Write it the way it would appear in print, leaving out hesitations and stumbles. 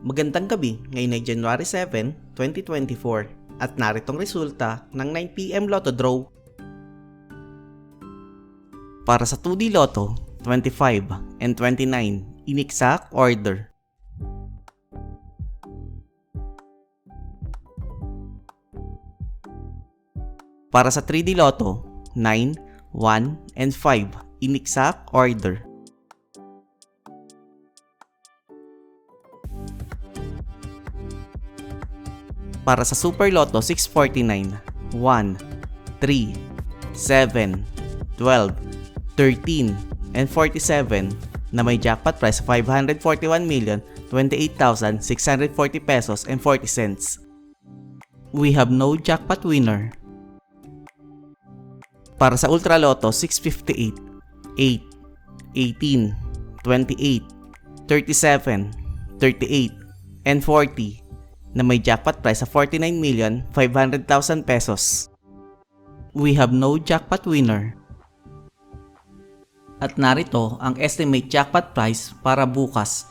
Magandang gabi, ngayon ay January 7, 2024 at naritong resulta ng 9pm Lotto Draw. Para sa 2D Lotto, 25 and 29 in exact order. Para sa 3D Lotto, 9, 1, and 5 in exact order. Para sa Super Lotto 649, 1, 3, 7, 12, 13, and 47 na may jackpot price of 541,028,640 pesos and 40 cents. We have no jackpot winner. Para sa Ultra Lotto 658, 8, 18, 28, 37, 38, and 40 na may jackpot price of 49,500,000 pesos. We have no jackpot winner. At narito ang estimate jackpot price para bukas,